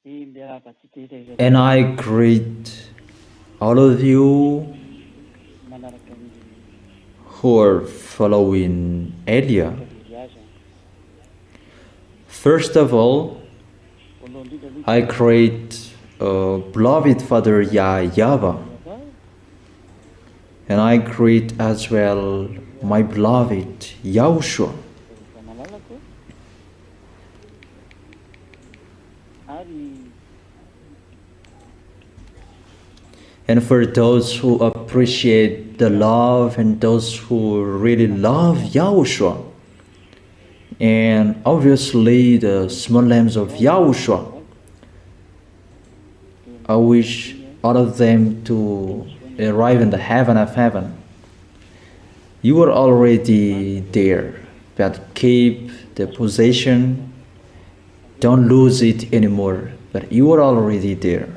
And I greet all of you who are following Elia. First of all, I greet beloved Father YAHVAH, and I greet as well my beloved YAHOSHUA. And for those who appreciate the love and those who really love YAHOSHUA, and obviously the small lambs of YAHOSHUA, I wish all of them to arrive in the heaven of heaven. You are already there, but keep the possession, don't lose it anymore, but you are already there.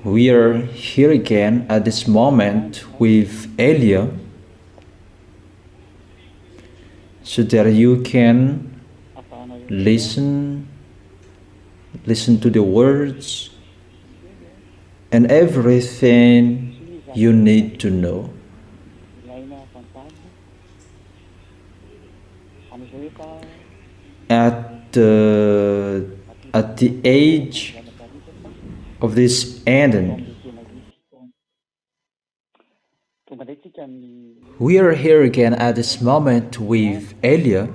We are here again at this moment with Elia, so that you can listen to the words and everything you need to know. At the age of this ending, we are here again at this moment with Elia,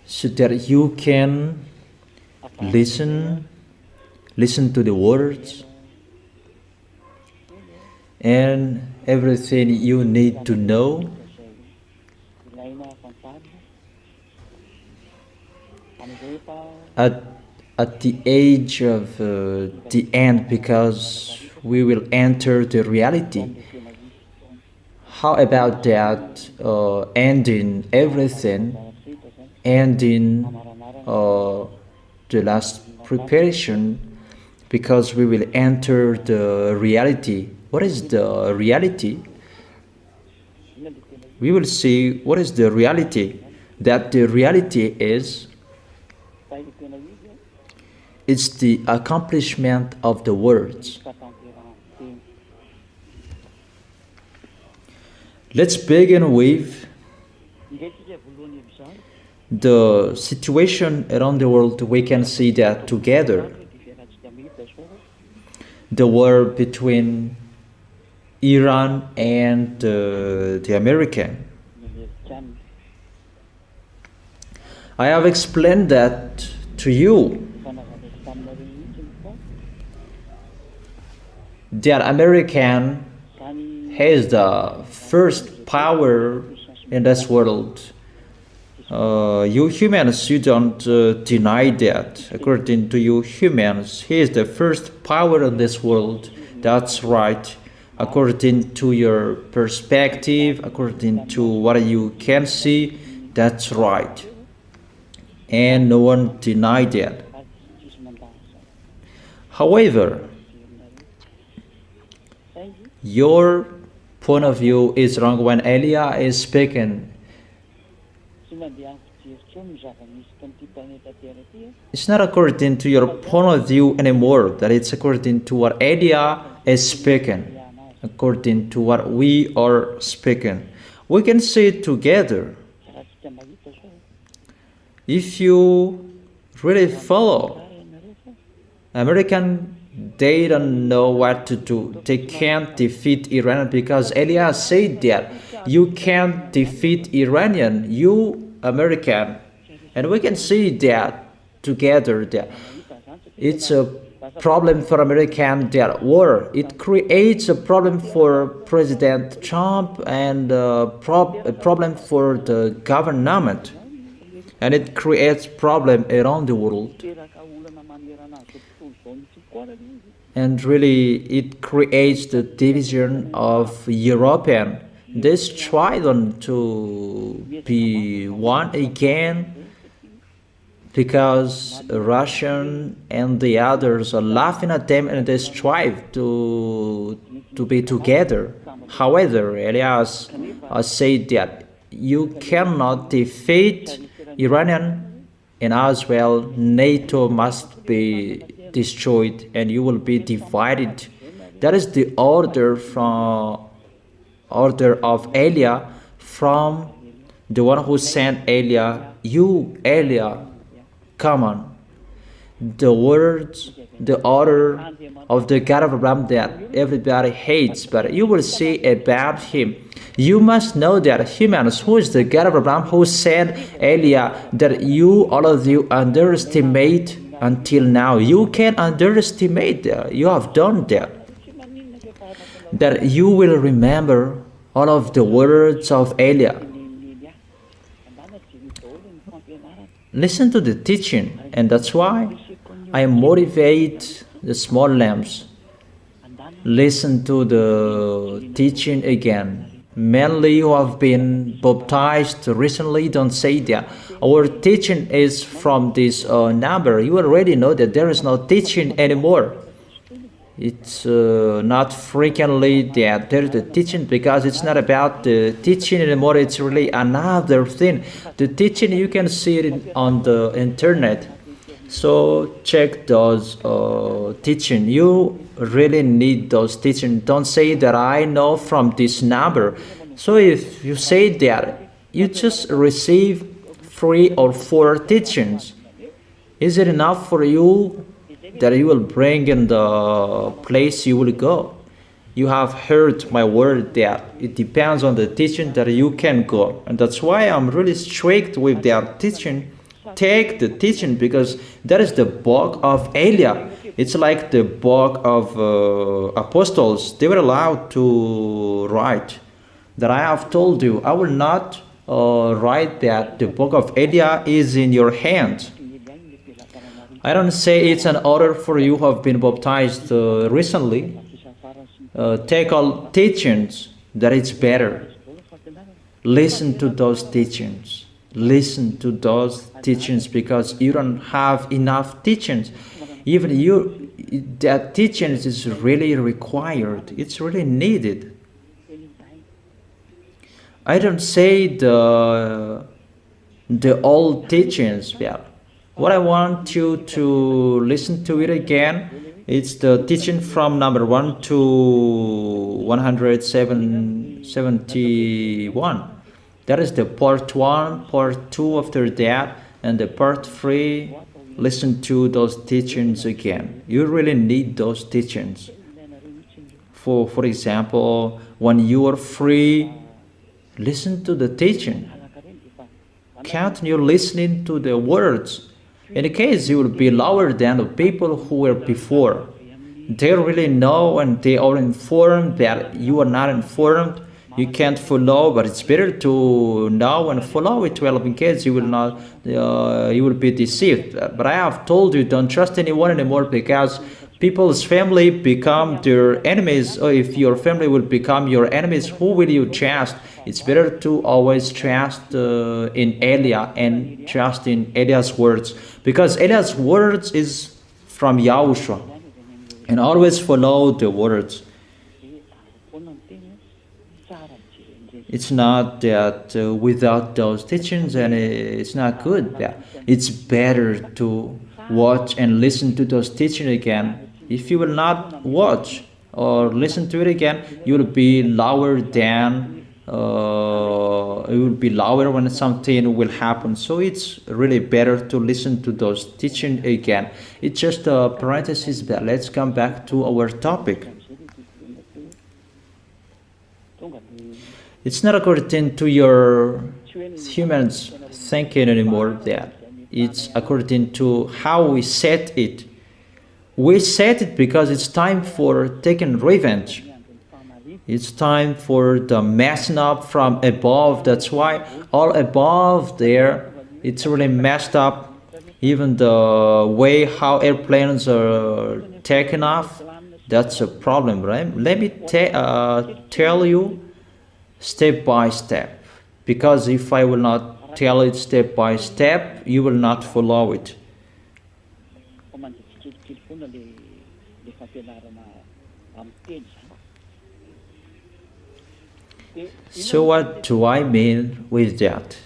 so that you can listen to the words and everything you need to know. At the age of the end, because we will enter the reality. How about that, ending everything, ending the last preparation, because we will enter the reality. What is the reality? We will see what is the reality. That the reality is, it's the accomplishment of the words. Let's begin with the situation around the world. We can see that together. The war between Iran and the American. I have explained that to you, that American has the first power in this world. You humans, you don't deny that. According to you humans, he is the first power in this world. That's right. According to your perspective, according to what you can see, that's right. And no one denied that. However, your point of view is wrong when Elia is speaking. It's not according to your point of view anymore, that it's according to what Elia is speaking, according to what we are speaking. We can say it together. If you really follow American, they don't know what to do. They can't defeat Iran, because Elia said that you can't defeat Iranian, you American. And we can see that together, that it's a problem for American, that war. It creates a problem for President Trump and a problem for the government. And it creates problem around the world. And really, it creates the division of European. They try to be one again, because Russian and the others are laughing at them, and they strive to be together. However, Elias said that you cannot defeat Iranian, and as well NATO must be destroyed and you will be divided. That is the order of Elia from the one who sent Elia. You, Elia, come on. The words, the order of the God of Abraham that everybody hates, but you will see about him. You must know that humans, who is the God of Abraham, who sent Elia, that you, all of you, underestimate until now. You can underestimate that. You have done that. That you will remember all of the words of Elia. Listen to the teaching, and that's why I motivate the small lambs. Listen to the teaching again. Mainly who have been baptized recently, don't say that. Our teaching is from this number. You already know that there is no teaching anymore. It's not frequently that there's the teaching, because it's not about the teaching anymore. It's really another thing. The teaching, you can see it on the internet. So check those teaching. You really need those teaching. Don't say that I know from this number. So if you say that, you just receive 3 or 4 teachings. Is it enough for you that you will bring in the place you will go? You have heard my word that it depends on the teaching that you can go. And that's why I'm really strict with their teaching. Take the teaching, because that is the book of Elia. It's like the book of apostles. They were allowed to write that I have told you. I will not write that the book of Elia is in your hand. I don't say it's an order for you who have been baptized recently. Take all teachings, that it's better. Listen to those teachings. Listen to those teachings, because you don't have enough teachings. Even you, that teachings is really required. It's really needed. I don't say the old teachings. Yeah. What I want you to listen to it again. It's the teaching from number 1 to 171. That is the part 1, part 2 after that, and the part 3, listen to those teachings again. You really need those teachings. For example, when you are free, listen to the teaching. Continue listening to the words. In the case, you will be lower than the people who were before. They really know and they are informed that you are not informed. You can't follow, but it's better to know and follow it well, in case you will not, you will be deceived. But I have told you, don't trust anyone anymore, because people's family become their enemies. Or if your family will become your enemies, who will you trust? It's better to always trust in Elia and trust in Elia's words, because Elia's words is from YAHOSHUA, and always follow the words. It's not that without those teachings, and it's not good. Yeah. It's better to watch and listen to those teachings again. If you will not watch or listen to it again, you will be lower than, it will be lower when something will happen. So it's really better to listen to those teachings again. It's just a parenthesis, but let's come back to our topic. It's not according to your humans thinking anymore. That it's according to how we set it. We set it because it's time for taking revenge. It's time for the messing up from above. That's why all above there, it's really messed up. Even the way how airplanes are taken off, that's a problem, right? Let me tell you step by step, because if I will not tell it step by step, you will not follow it. So what do I mean with that?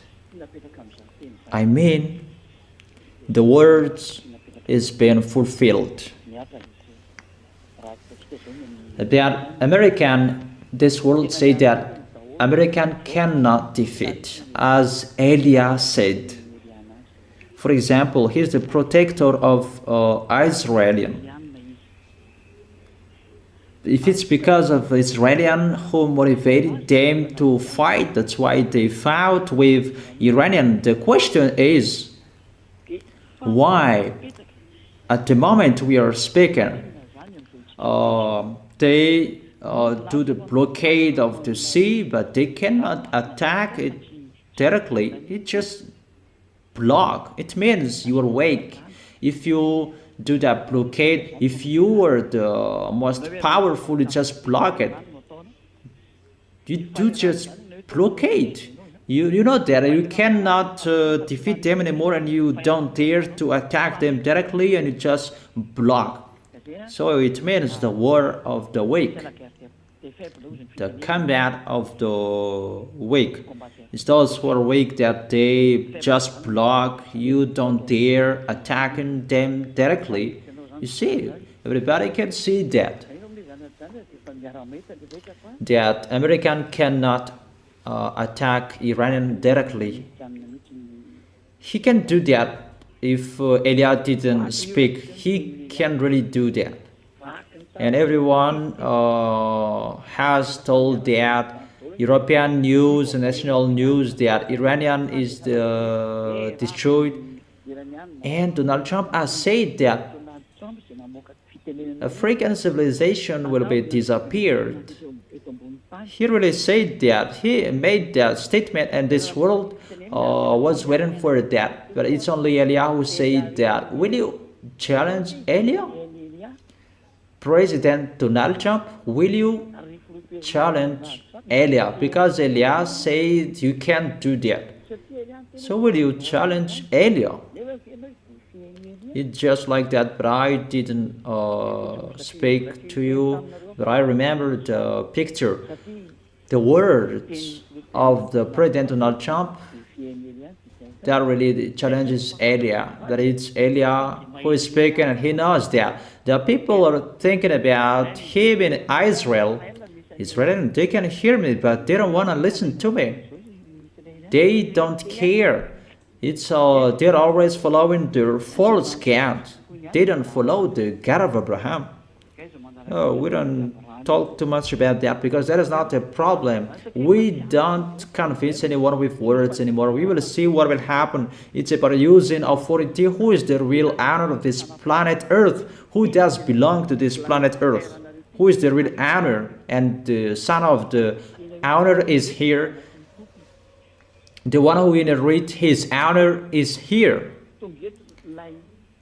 I mean the words is being fulfilled. That this world say that American cannot defeat, as Elia said. For example, he's the protector of Israelian. If it's because of Israelian who motivated them to fight, that's why they fought with Iranian. The question is, why at the moment we are speaking, they do the blockade of the sea, but they cannot attack it directly. It just block. It means you are weak. If you do that blockade, if you are the most powerful, you just block it. You do just blockade. You know that you cannot defeat them anymore, and you don't dare to attack them directly, and you just block. So it means the war of the weak, the combat of the weak. It's those who are weak that they just block. You don't dare attacking them directly. You see, everybody can see that American cannot attack Iranian directly. He can do that if Elia didn't speak. He can really do that. And everyone has told that European news and national news that Iranian is destroyed. And Donald Trump has said that African civilization will be disappeared. He really said that. He made that statement, and this world was waiting for that. But it's only Elia who said that. Will you challenge Elia? President Donald Trump, will you challenge Elia? Because Elia said you can't do that. So will you challenge Elia? It's just like that, but I didn't speak to you. But I remember the picture, the words of the President Donald Trump that really challenges Elia. That it's Elia who is speaking, and he knows that. The people are thinking about him in Israel. Israel, they can hear me, but they don't want to listen to me. They don't care. It's they're always following their false God. They don't follow the God of Abraham. Oh, we don't talk too much about that because that is not a problem. We don't convince anyone with words anymore. We will see what will happen. It's about using authority. Who is the real owner of this planet Earth? Who does belong to this planet Earth? Who is the real owner? And the son of the owner is here. The one who inherits his honor is here.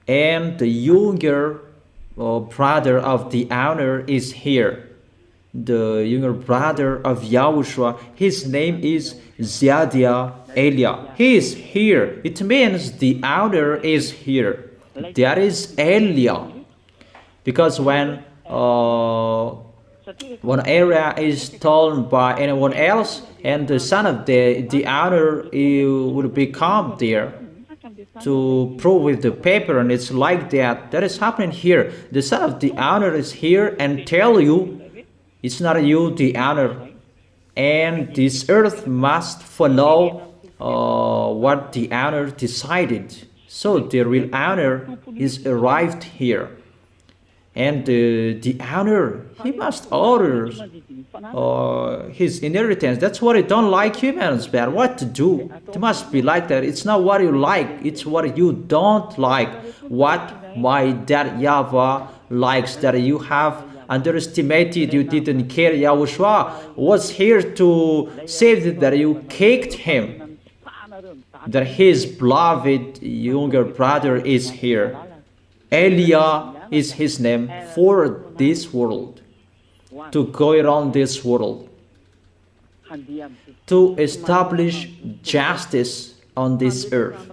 And the younger brother of the owner is here. The younger brother of Yahushua, his name is Ziadia Elia. He is here. It means the owner is here. That is Elia. Because when one area is stolen by anyone else, and the son of the owner would become there to prove with the paper, and it's like that. That is happening here. The son of the owner is here and tell you it's not you, the owner, and this earth must follow what the owner decided. So the real owner is arrived here. And the owner, he must order his inheritance. That's what I don't like humans, but what to do? It must be like that. It's not what you like, it's what you don't like. What my dad YAHVAH likes that you have underestimated, you didn't care. YAHOSHUA was here to save that you kicked him. That his beloved younger brother is here. Elia is his name for this world, to go around this world, to establish justice on this earth.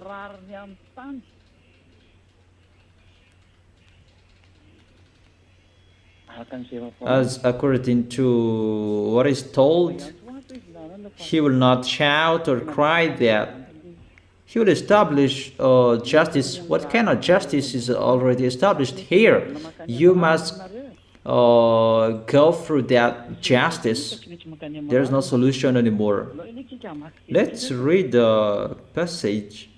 As according to what is told He will not shout or cry that. He will establish justice. What kind of justice is already established here? You must go through that justice. There's no solution anymore. Let's read the passage.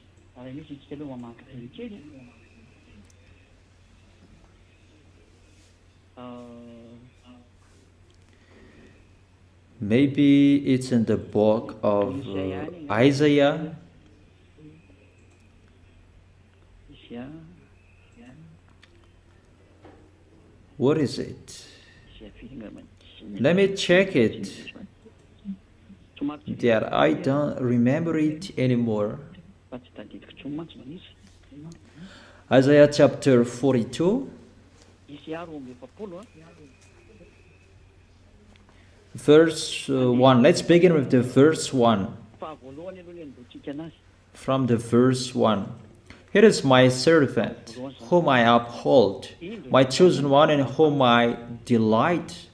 Maybe it's in the book of Isaiah. What is it? Let me check it. That I don't remember it anymore. Isaiah chapter 42. Verse 1. Let's begin with the verse 1. From the verse 1. Here is my servant, whom I uphold, my chosen one in whom I delight.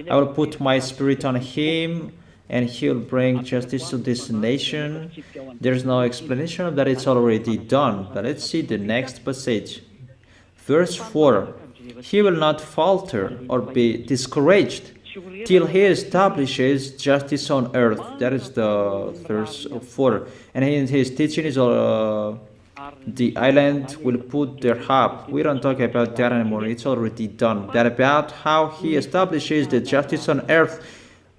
I will put my spirit on him, and he will bring justice to this nation. There's no explanation of that, it's already done. But let's see the next passage. Verse 4. He will not falter or be discouraged till he establishes justice on earth. That is the verse 4. And in his teaching is the island will put their harp. We don't talk about that anymore. It's already done. That about how he establishes the justice on earth.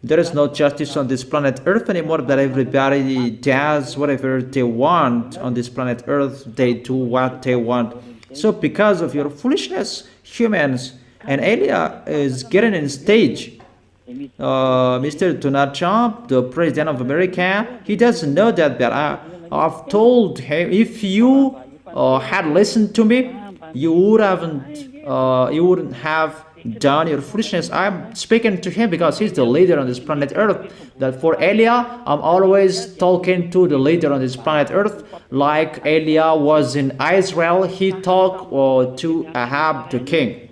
There is no justice on this planet Earth anymore, that everybody does whatever they want on this planet Earth. They do what they want. So because of your foolishness, humans, and Elia is getting in stage. Mr. Donald Trump, the President of America, he doesn't know that, but I've told him, if you had listened to me, you wouldn't have done your foolishness. I'm speaking to him because he's the leader on this planet Earth. That for Elia, I'm always talking to the leader on this planet Earth. Like Elia was in Israel, he talked to Ahab the king.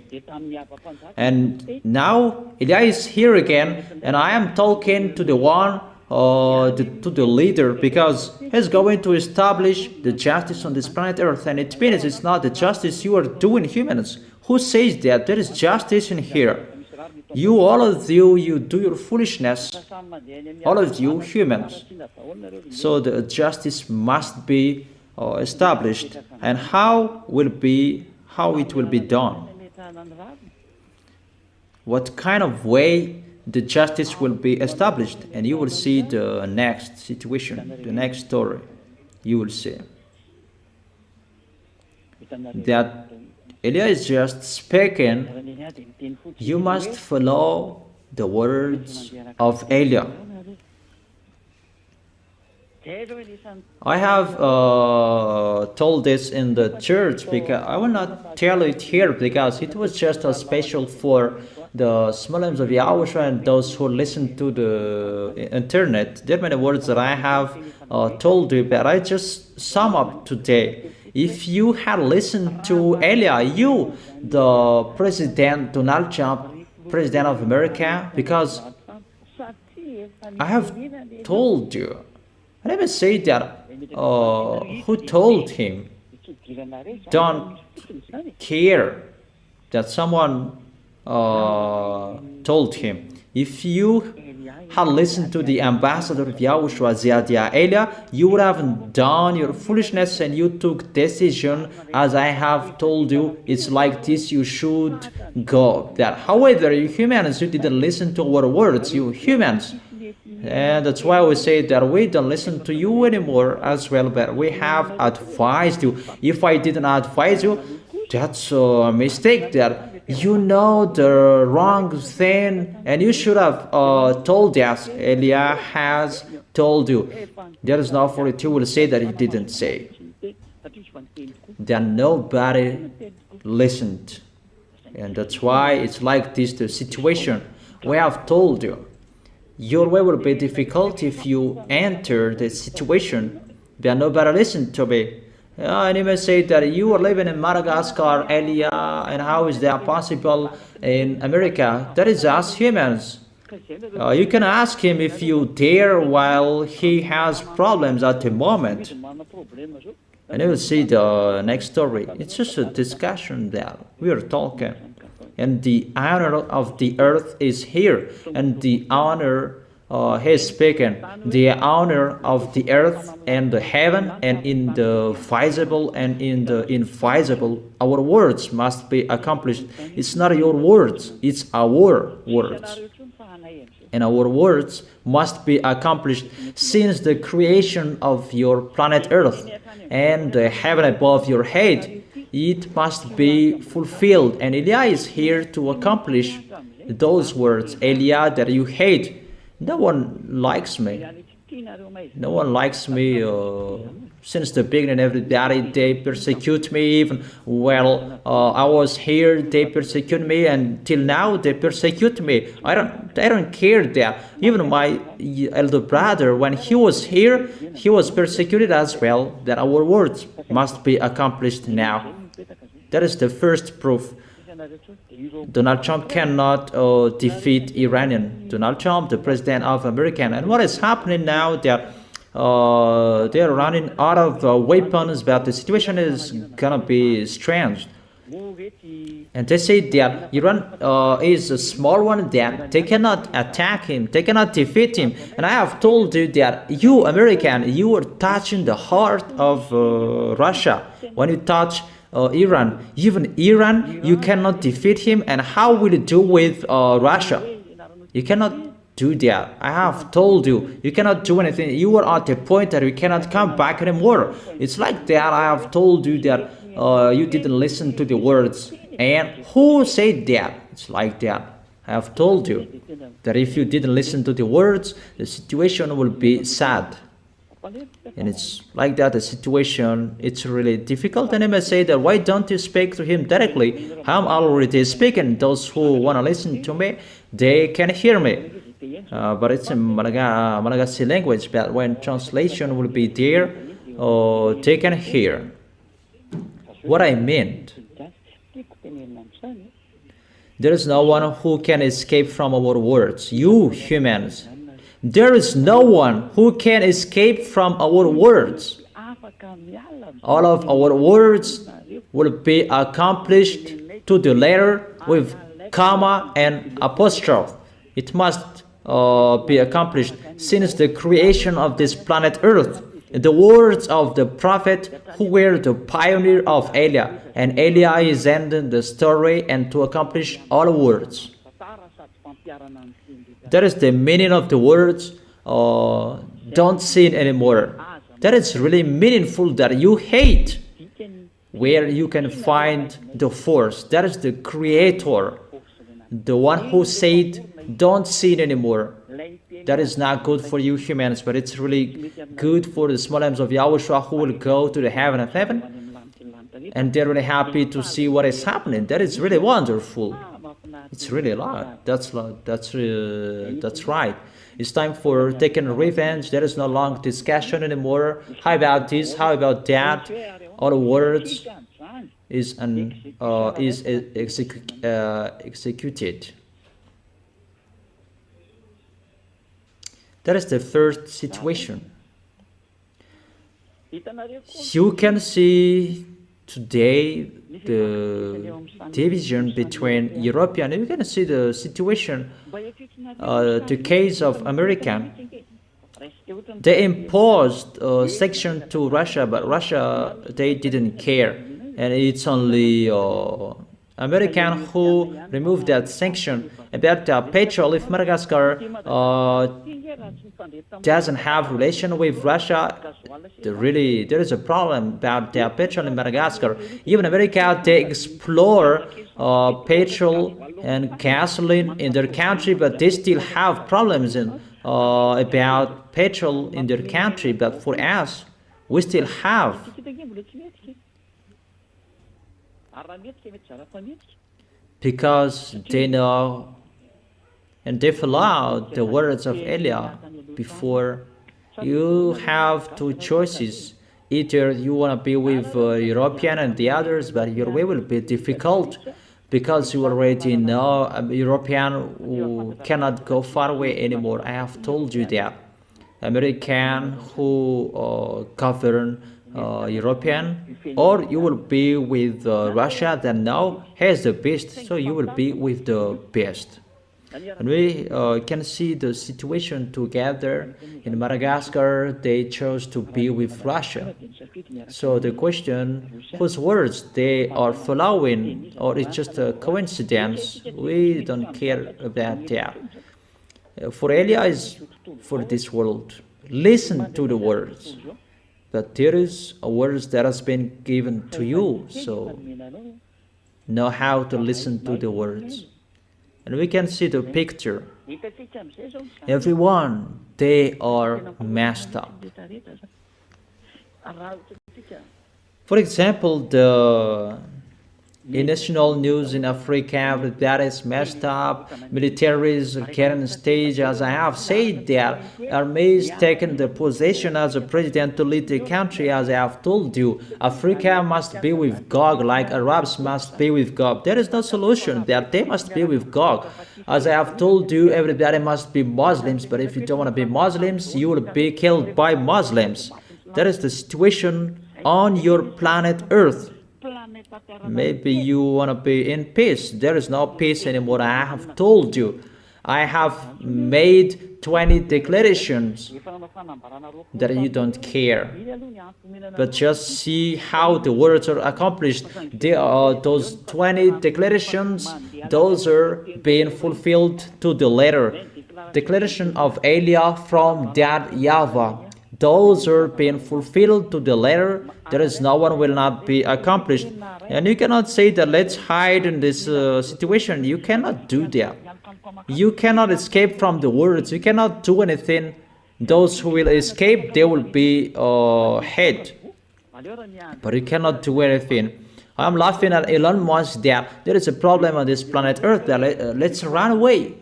And now Elia is here again, and I am talking to the one, to the leader, because he's going to establish the justice on this planet Earth. And it means it's not the justice you are doing, humans. Who says that? There is justice in here. You, all of you, you do your foolishness. All of you, humans. So the justice must be established. And how it will be done? What kind of way the justice will be established? And you will see the next situation, the next story. You will see that Elia is just speaking. You must follow the words of Elia. I have told this in the church, because I will not tell it here, because it was just a special for the Muslims of Yahushua and those who listen to the internet. There are many words that I have told you, but I just sum up today. If you had listened to Elia, you, the President Donald Trump, President of America, because I have told you. Let me say that who told him? Don't care that someone told him. If you had listened to the ambassador of Yahushua, Ziadia Elia, you would have done your foolishness and you took decision as I have told you. It's like this, you should go. That, however, you humans, you didn't listen to our words, you humans. And that's why we say that we don't listen to you anymore as well, but we have advised you. If I didn't advise you, that's a mistake. That you know the wrong thing, and you should have told us. Elia has told you. There is no authority will say that he didn't say. That nobody listened, and that's why it's like this. The situation we have told you. Your way will be difficult if you enter the situation that nobody listened to me. And you may say that you are living in Madagascar, Elia, and how is that possible in America? That is us humans. You can ask him if you dare while he has problems at the moment. And you will see the next story. It's just a discussion that we are talking. And the honor of the earth is here. And the honor he's speaking. The honor of the earth and the heaven and in the visible and in the invisible. Our words must be accomplished. It's not your words. It's our words. And our words must be accomplished since the creation of your planet Earth and the heaven above your head. It must be fulfilled. And Eliah is here to accomplish those words. Eliah that you hate. No one likes me. No one likes me. Since the beginning, everybody, they persecute me. Even while I was here, they persecute me, and till now they persecute me. I don't care that. Even my elder brother, when he was here, he was persecuted as well. That our words must be accomplished now. That is the first proof. Donald Trump cannot defeat Iranian. Donald Trump, the president of America. And what is happening now that they are running out of weapons, but the situation is gonna be strange. And they say that Iran is a small one, that they cannot attack him, they cannot defeat him. And I have told you that you, American, you are touching the heart of Russia. When you touch Iran, even Iran, you cannot defeat him. And how will you do with Russia? You cannot do that. I have told you, you cannot do anything. You are at a point that you cannot come back anymore. It's like that. I have told you that you didn't listen to the words. And who said that? It's like that. I have told you that if you didn't listen to the words, the situation will be sad. And it's like that, the situation, it's really difficult. And I may say that, why don't you speak to him directly? I'm already speaking. Those who want to listen to me, they can hear me. But it's in Malagasy language, but when translation will be there, they can hear what I meant. There is no one who can escape from our words. You humans, there is no one who can escape from our words. All of our words will be accomplished to the letter with comma and apostrophe. It must be accomplished since the creation of this planet Earth. The words of the prophet who were the pioneer of Eliah. And Eliah is ending the story and to accomplish all words. That is the meaning of the words, don't sin anymore. That is really meaningful, that you hate, where you can find the force. That is the creator, the one who said, don't sin anymore. That is not good for you humans, but it's really good for the small lambs of Yahushua who will go to the heaven of heaven. And they're really happy to see what is happening. That is really wonderful. It's really a lot. That's right. It's time for taking revenge. There is no long discussion anymore. How about this? How about that? All the words is executed. That is the first situation. You can see today the division between European. You can see the situation, the case of American. They imposed a section to Russia, but Russia, they didn't care. And it's only American who removed that sanction. About petrol, if Madagascar doesn't have relation with Russia, there is a problem about their petrol in Madagascar. Even America, they explore petrol and gasoline in their country, but they still have problems about petrol in their country. But for us, we still have. Because they know and they follow out the words of Eliah before. You have two choices. Either you want to be with European and the others, but your way will be difficult. because you already know European who cannot go far away anymore. I have told you that. American who govern European, or you will be with Russia that now has the best, so you will be with the best. And we can see the situation together. In Madagascar, they chose to be with Russia. So the question, whose words they are following, or it's just a coincidence, we don't care about that. For Elia is for this world. Listen to the words. But there is a words that has been given to you, so know how to listen to the words. And we can see the picture. Everyone, they are messed up. For example, the national news in Africa that is messed up. Militaries getting stage, as I have said, that army is taking the position as a president to lead the country. As I have told you, Africa must be with God, like Arabs must be with God. There is no solution that they must be with God. As I have told you, everybody must be Muslims, but if you don't want to be Muslims, you will be killed by Muslims. That is the situation on your planet Earth. Maybe you want to be in peace. There is no peace anymore. I have told you. I have made 20 declarations that you don't care. But just see how the words are accomplished. Those 20 declarations, those are being fulfilled to the letter. Declaration of Elia from that YAHVAH. Those are being fulfilled to the letter. There is no one will not be accomplished. And you cannot say that let's hide in this situation. You cannot do that. You cannot escape from the words. You cannot do anything. Those who will escape, they will be hit. But you cannot do anything. I'm laughing at Elon Musk that there is a problem on this planet Earth. That let's run away.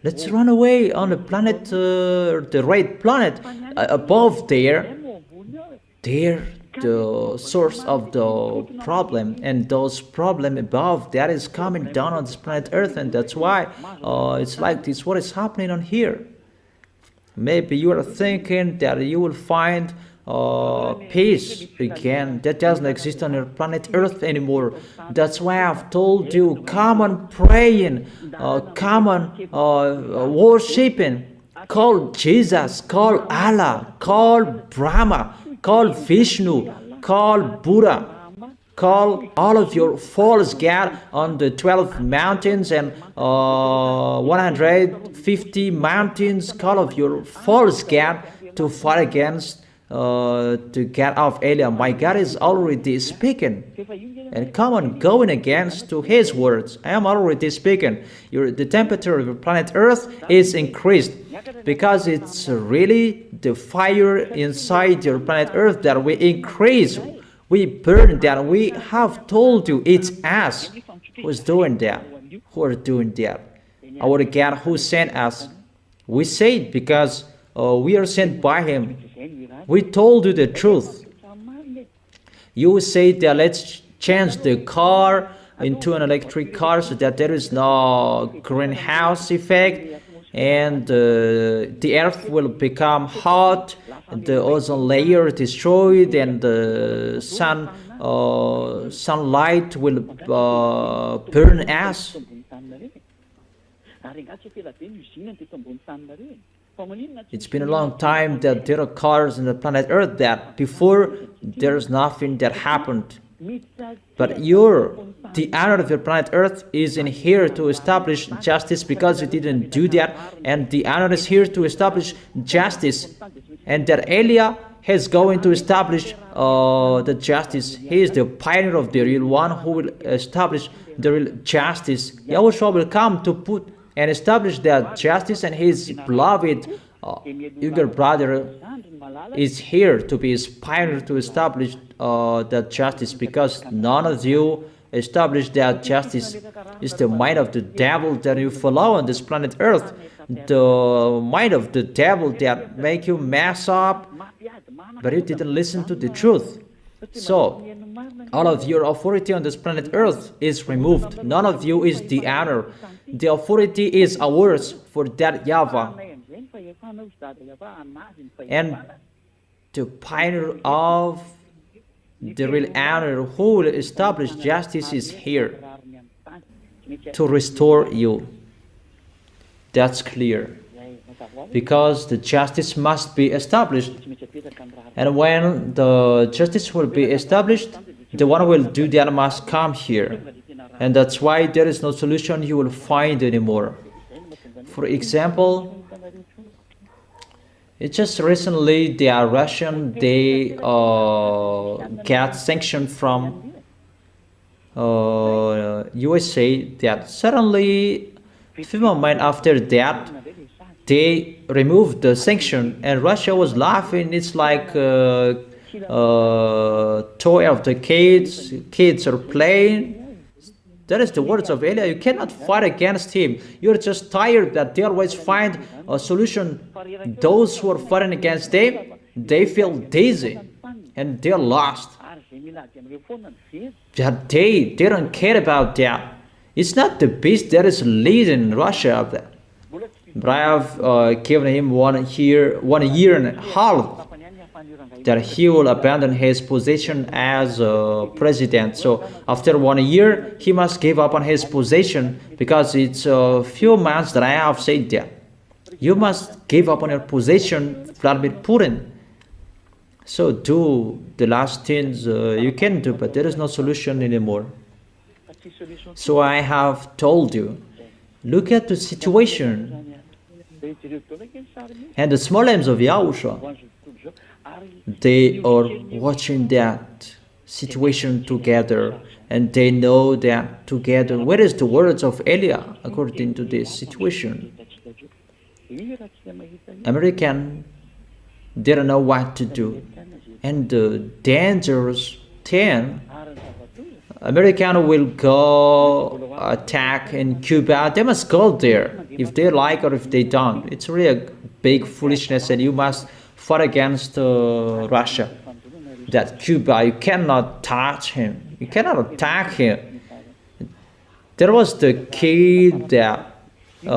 Let's run away on the planet, the red planet. Above there, the source of the problem, and those problem above that is coming down on this planet Earth, and that's why it's like this. What is happening on here? Maybe you are thinking that you will find peace again. That doesn't exist on your planet Earth anymore. That's why I've told you, come on praying, come on worshiping. Call Jesus, call Allah, call Brahma, call Vishnu, call Buddha, call all of your false god on the 12 mountains and 150 mountains. Call of your false god to fight against the God of Elia. My God is already speaking, and come on, going against to His words. I am already speaking. The temperature of your planet Earth is increased because it's really the fire inside your planet Earth that we increase. We burn that. We have told you it's us who's doing that. Who are doing that? Our God who sent us. We say it because we are sent by Him. We told you the truth. You say that let's change the car into an electric car so that there is no greenhouse effect, and the earth will become hot, the ozone layer destroyed, and the sunlight will burn us. It's been a long time that there are cars on the planet Earth that before there's nothing that happened. But the honor of your planet Earth is in here to establish justice because you didn't do that, and the honor is here to establish justice, and that Elia is going to establish the justice. He is the pioneer of the real one who will establish the real justice. Yahushua will come to put and establish that justice, and his beloved younger brother is here to be his pioneer to establish that justice, because none of you established that justice. Is the mind of the devil that you follow on this planet Earth, the mind of the devil that make you mess up, but you didn't listen to the truth. So, all of your authority on this planet Earth is removed. None of you is the honor. The authority is ours for that YAHVAH. And the pioneer of the real honor who will establish justice is here to restore you. That's clear. Because the justice must be established. And when the justice will be established, the one who will do that must come here. And that's why there is no solution you will find anymore. For example, it's just recently the Russian, they got sanctioned from USA that suddenly, a few months after that, they removed the sanction, and Russia was laughing. It's like toy of the kids. Kids are playing. That is the words of Elia. You cannot fight against him. You're just tired that they always find a solution. Those who are fighting against them, they feel dizzy and they're lost. That they don't care about that. It's not the beast that is leading Russia. But I have given him 1 year and a half that he will abandon his position as president. So after 1 year, he must give up on his position, because it's a few months that I have said that. You must give up on your position, Vladimir Putin. So do the last things you can do, but there is no solution anymore. So I have told you, look at the situation. And the small lambs of Yahushua, they are watching that situation together, and they know that together. Where is the words of Elia according to this situation? American didn't know what to do, and the dangerous thing, American will go attack in Cuba. They must go there if they like or if they don't. It's really a big foolishness, and you must fight against Russia. That Cuba, you cannot touch him. You cannot attack him. There was the kid that they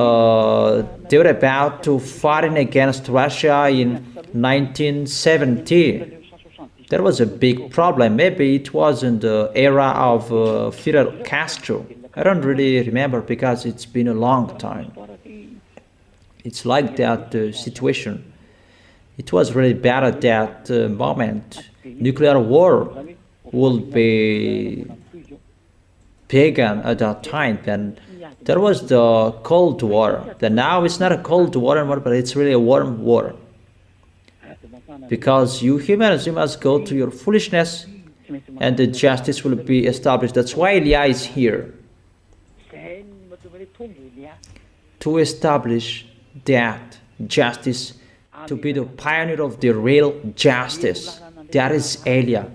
were about to fight against Russia in 1970. There was a big problem. Maybe it was in the era of Fidel Castro. I don't really remember because it's been a long time. It's like that situation. It was really bad at that moment. Nuclear war will be begun at that time. And there was the Cold War. Then now it's not a Cold War anymore, but it's really a warm war. Because you humans, you must go to your foolishness, and the justice will be established. That's why Elia is here, to establish that justice, to be the pioneer of the real justice. That is Elia,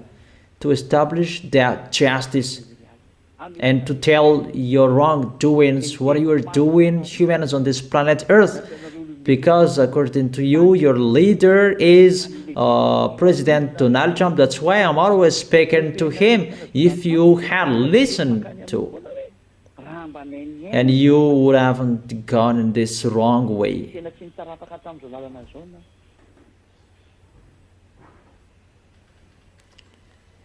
to establish that justice and to tell your wrongdoings, what you are doing, humans on this planet Earth. Because according to you, your leader is President Donald Trump. That's why I'm always speaking to him. If you had listened to, and you would haven't gone in this wrong way.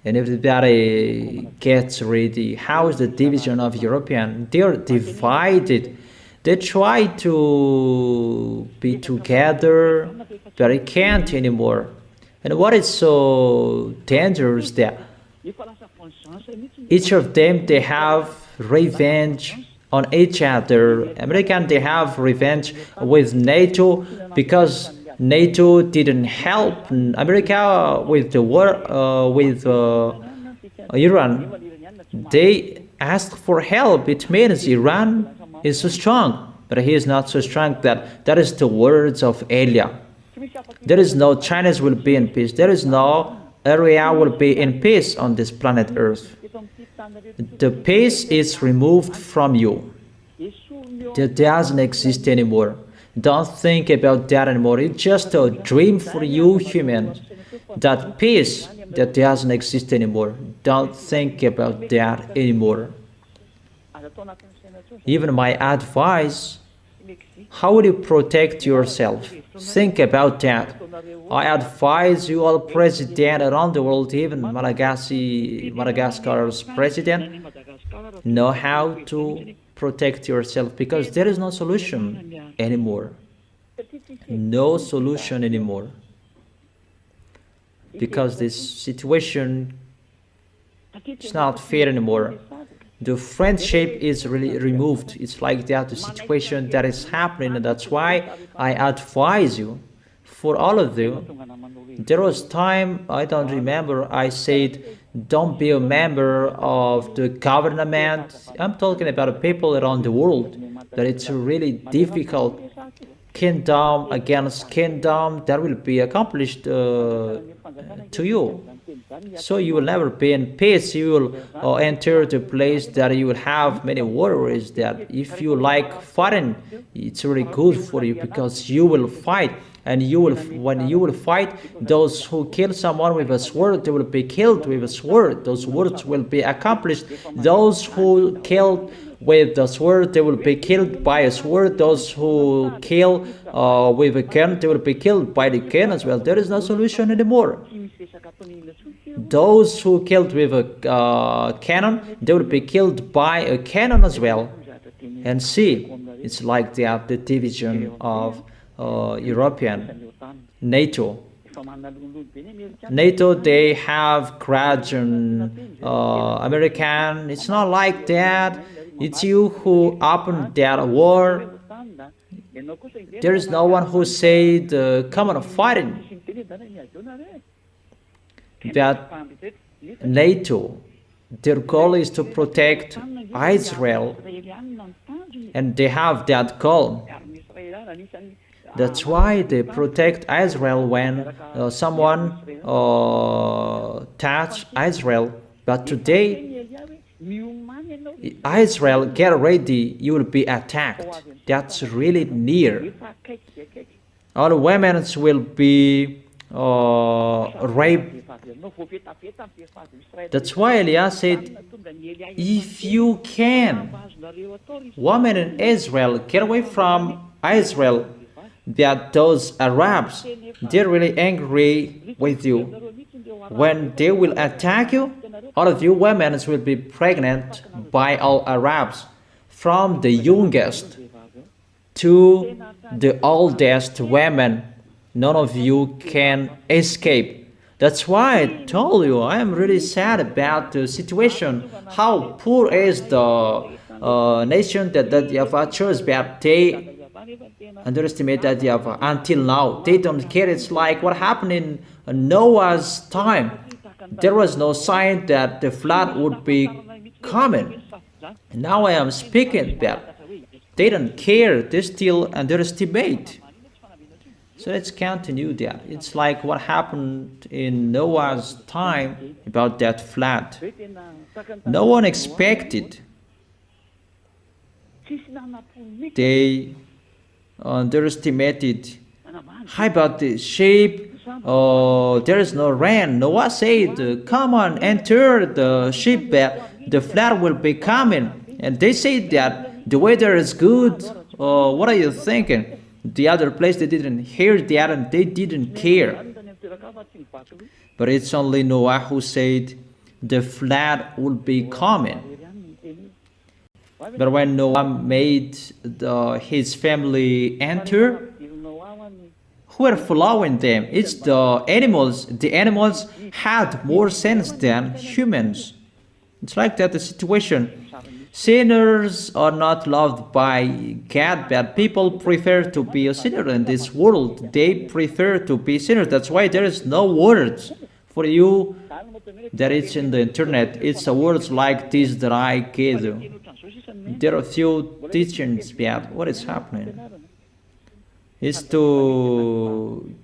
And everybody gets ready. How is the division of European? They're divided. They try to be together, but they can't anymore. And what is so dangerous that each of them, they have revenge on each other. American, they have revenge with NATO because NATO didn't help America with the war with Iran. They asked for help. It means Iran is so strong, but he is not so strong. That is the words of Elia. There is no Chinese will be in peace. There is no area will be in peace on this planet Earth. The peace is removed from you. That doesn't exist anymore. Don't think about that anymore. It's just a dream for you humans. That peace that doesn't exist anymore. Don't think about that anymore. Even my advice, how will you protect yourself? Think about that. I advise you all president around the world, even Madagascar's president, know how to protect yourself because there is no solution anymore. No solution anymore. Because this situation is not fair anymore. The friendship is really removed. It's like that, the situation that is happening, and that's why I advise you, for all of you. There was time, I don't remember, I said, don't be a member of the government. I'm talking about people around the world, that it's really difficult. Kingdom against kingdom, that will be accomplished to you. So you will never be in peace. You will enter the place that you will have many warriors, that if you like fighting, it's really good for you because you will fight. And you will, when you will fight, those who kill someone with a sword, they will be killed with a sword. Those words will be accomplished. Those who killed with the sword, they will be killed by a sword. Those who kill with a gun, they will be killed by the gun as well. There is no solution anymore. Those who killed with a cannon, they will be killed by a cannon as well. And see, it's like that, the division of European NATO. NATO, they have Gradual American. It's not like that. It's you who opened that war. There is no one who said, come on, fighting. That NATO, their goal is to protect Israel, and they have that goal. That's why they protect Israel when someone touch Israel. But today, Israel, get ready, you will be attacked. That's really near. All women will be raped. That's why Elias said, if you can, women in Israel, get away from Israel, that those Arabs, they're really angry with you. When they will attack you, all of you women will be pregnant by all Arabs, from the youngest to the oldest women. None of you can escape. That's why I told you I am really sad about the situation. How poor is the nation that YAHVAH chose, but they underestimate that YAHVAH until now. They don't care. It's like what happened in Noah's time. There was no sign that the flood would be coming. Now I am speaking that they don't care. They still underestimate. So let's continue that. It's like what happened in Noah's time about that flood. No one expected. They underestimated. How about the sheep? There is no rain. Noah said, come on, enter the ship, the flood will be coming. And they said that the weather is good. What are you thinking? The other place, they didn't hear that and they didn't care. But it's only Noah who said the flood will be coming. But when Noah made his family enter, who were following them? It's the animals. The animals had more sense than humans. It's like that, the situation. Sinners are not loved by God, but people prefer to be a sinner in this world. They prefer to be sinners. That's why there is no words for you that it's in the internet. It's words like this that I gave you. There are few teachings about what is happening. It's to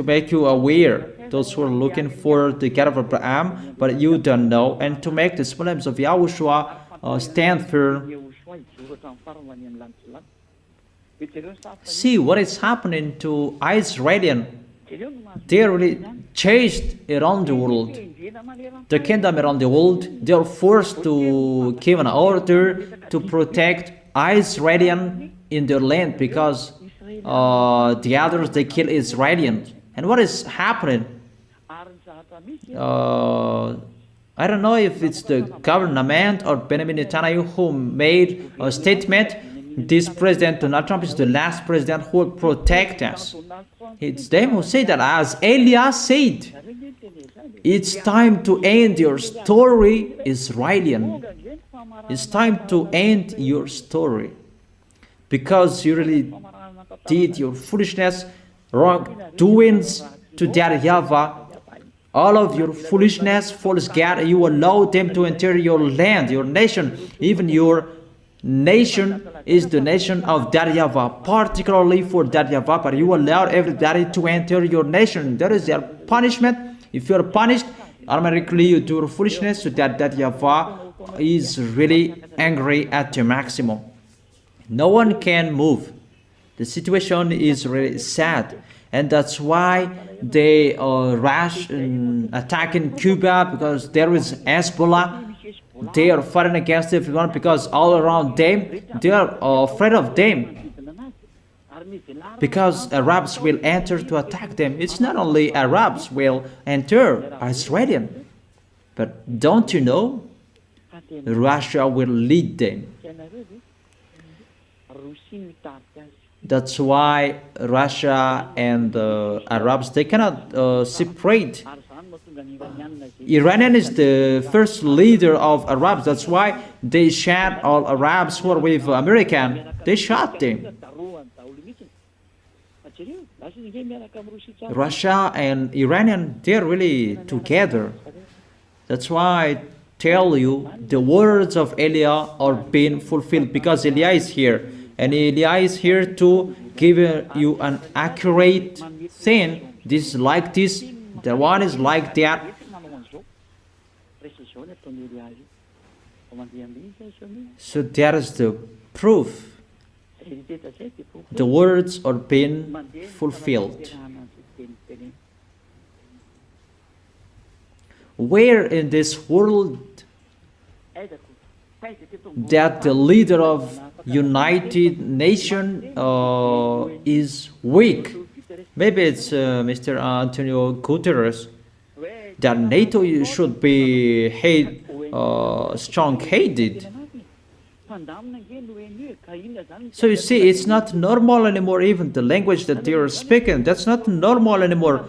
make you aware, those who are looking for the God of Abraham, but you don't know, and to make the Muslims of Yahushua stand firm. See what is happening to Israelian. They really chased around the world, the kingdom around the world. They are forced to give an order to protect Israelian in their land because the others they kill Israelians. And what is happening? I don't know if it's the government or Benjamin Netanyahu who made a statement. This president, Donald Trump, is the last president who will protect us. It's them who say that, as Eliah said, it's time to end your story, Israelian. It's time to end your story. Because you really did your foolishness, wrongdoings to their YAHVAH. All of your foolishness, false God, you allow them to enter your land, your nation. Even your nation is the nation of that YAHVAH, particularly for that YAHVAH, but you allow everybody to enter your nation. That is their punishment. If you are punished, automatically you do your foolishness, so that YAHVAH is really angry at the maximum. No one can move. The situation is really sad, and that's why they rush and attack in Cuba, because there is Hezbollah. They are fighting against everyone because all around them, they are afraid of them. Because Arabs will enter to attack them. It's not only Arabs will enter, Israelian. But don't you know? Russia will lead them. That's why Russia and Arabs, they cannot separate. Iranian is the first leader of Arabs. That's why they shot all Arabs who are with American. They shot them. Russia and Iranian, they're really together. That's why I tell you the words of Eliah are being fulfilled, because Eliah is here. And Eliah is here to give you an accurate thing. This is like this, the one is like that. So that is the proof. The words are being fulfilled. Where in this world that the leader of United Nations is weak? Maybe it's Mr. Antonio Guterres. That NATO should be strong-headed. So you see, it's not normal anymore. Even the language that they are speaking, that's not normal anymore.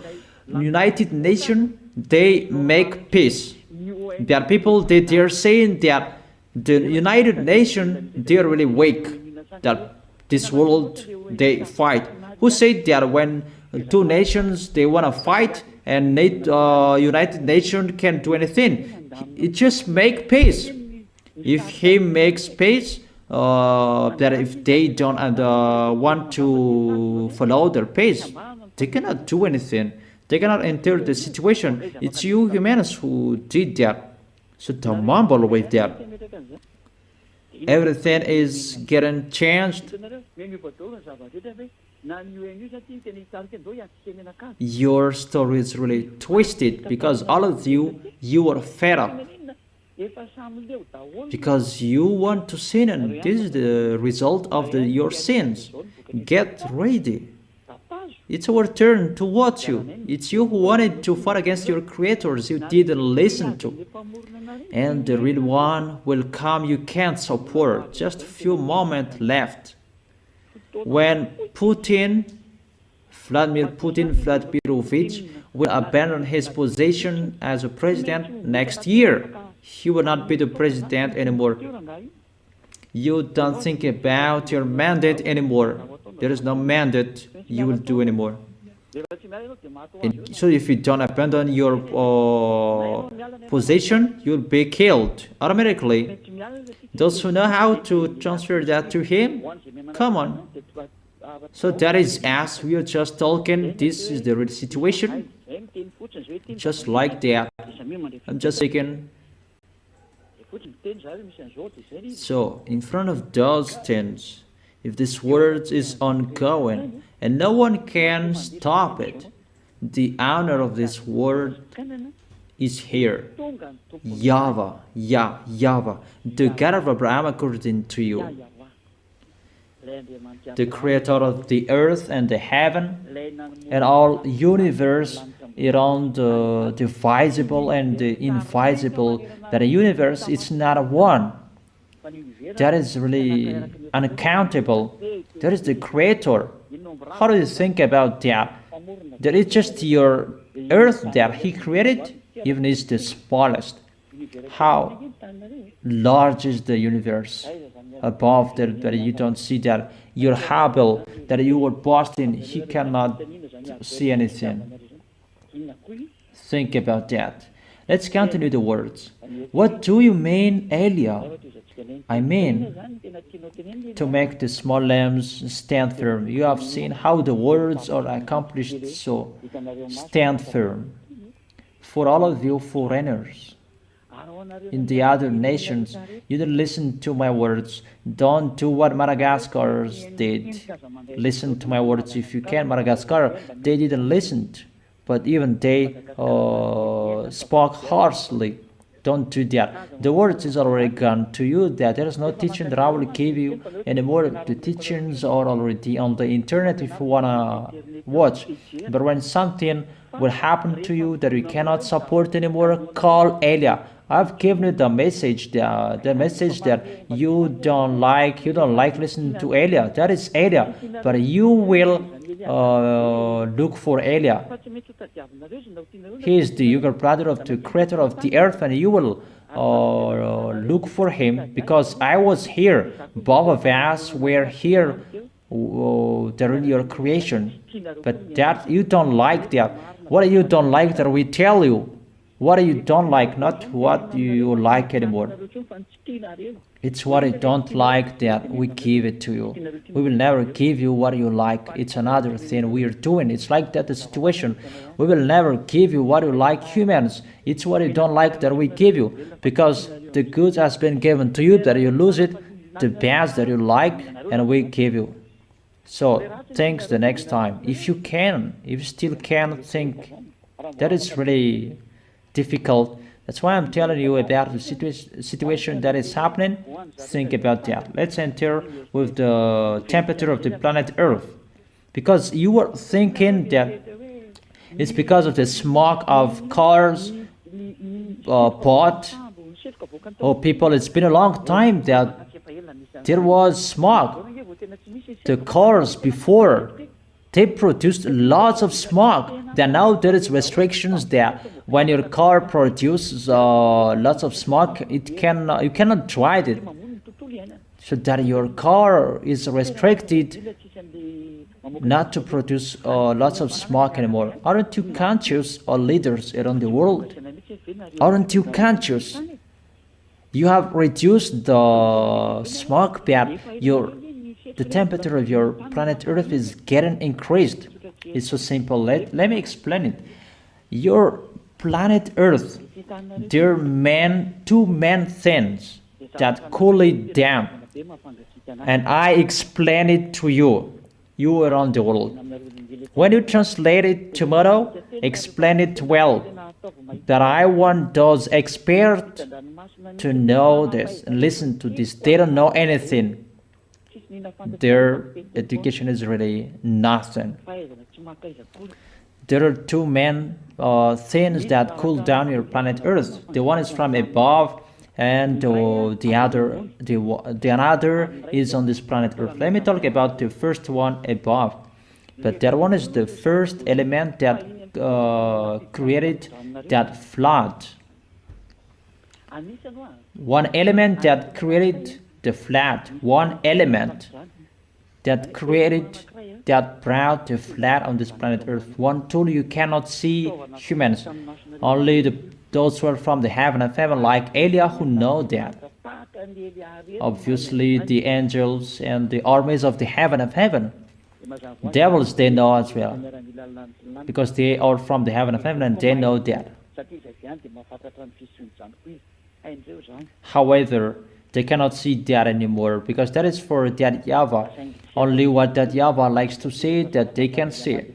United Nations, they make peace. There are people that they are saying that the United Nations, they are really weak. That this world, they fight. Who said that when two nations, they want to fight, and United Nations can't do anything? It just make peace. If he makes peace, that if they don't want to follow their pace, they cannot do anything. They cannot enter the situation. It's you humans who did that. So don't mumble with that. Everything is getting changed. Your story is really twisted because all of you are fed up. Because you want to sin, and this is the result of your sins. Get ready. It's our turn to watch you. It's you who wanted to fight against your creators you didn't listen to. And the real one will come you can't support. Just a few moments left. When Vladimir Vladimirovich will abandon his position as a president next year, he will not be the president anymore. You don't think about your mandate anymore. There is no mandate you will do anymore. So if you don't abandon your position, you'll be killed automatically. Those who know how to transfer that to him, come on. So that is us. We are just talking. This is the real situation. Just like that. I'm just saying. So in front of those things, if this word is ongoing and no one can stop it, The owner of this world is here. YAHVAH, YAHVAH, the God of Abraham according to you. The creator of the earth and the heaven and all universe around the visible and the invisible. That a universe is not one. That is really uncountable. That is the creator. How do you think about that? That is just your earth that he created, even is the smallest. How large is the universe above that you don't see that? Your Hubble that you were boasting, he cannot see anything. Think about that. Let's continue the words. What do you mean, Elia? I mean, to make the small lambs stand firm. You have seen how the words are accomplished, so stand firm. For all of you foreigners in the other nations, you didn't listen to my words. Don't do what Madagascar's did. Listen to my words if you can. Madagascar, they didn't listen, but even they spoke harshly. Don't do that. The words is already gone to you, that there is no teaching that I will give you anymore. The teachings are already on the internet if you wanna watch. But when something will happen to you that you cannot support anymore, call Elia. I've given you the message that you don't like listening to Elia. That is Elia. But you will look for Elia. He is the younger brother of the creator of the earth, and you will look for him, because I was here. Both of us were here during your creation. But that you don't like that. What you don't like that we tell you. What you don't like, not what you like anymore. It's what you don't like that we give it to you. We will never give you what you like. It's another thing we are doing. It's like that the situation. We will never give you what you like, humans. It's what you don't like that we give you. Because the good has been given to you, that you lose it. The bad that you like, and we give you. So, thanks the next time. If you can, if you still can think, that is really difficult. That's why I'm telling you about the situation that is happening. Think about that. Let's enter with the temperature of the planet Earth. Because you were thinking that it's because of the smoke of cars, pot, or people. It's been a long time that there was smoke. The cars before, they produced lots of smoke. Then now there is restrictions there. When your car produces lots of smoke, you cannot drive it. So that your car is restricted not to produce lots of smoke anymore. Aren't you conscious, or leaders around the world? Aren't you conscious? You have reduced the smoke, but the temperature of your planet Earth is getting increased. It's so simple. Let me explain it. Your planet Earth, there are two main things that cool it down. And I explain it to you around the world. When you translate it tomorrow, explain it well. That I want those experts to know this and listen to this. They don't know anything. Their education is really nothing. There are two main things that cool down your planet Earth. The one is from above, and the another is on this planet Earth. Let me talk about the first one above. But that one is the first element that created that flood. One element that created the flood. One element that created that brought the flood on this planet Earth. One tool you cannot see, humans. Only those who are from the heaven of heaven, like Elia, who know that. Obviously, the angels and the armies of the heaven of heaven. Devils, they know as well, because they are from the heaven of heaven and they know that. However, they cannot see that anymore, because that is for that YAHVAH. Only what that YAHVAH likes to see, that they can see.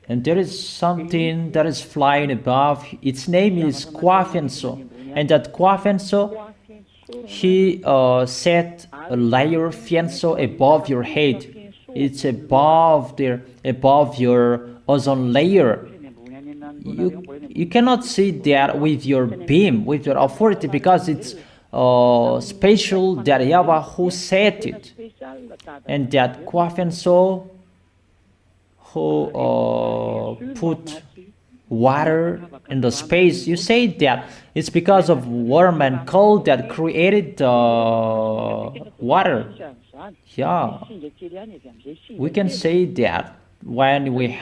And there is something that is flying above. Its name is Quafenso. And that Quafenso, he set a layer fienso above your head. It's above your ozone layer. You cannot see that with your beam, with your authority, because it's special that YAHVAH who set it. And that Quafenso who put water in the space. You say that it's because of warm and cold that created the water. Yeah, we can say that when we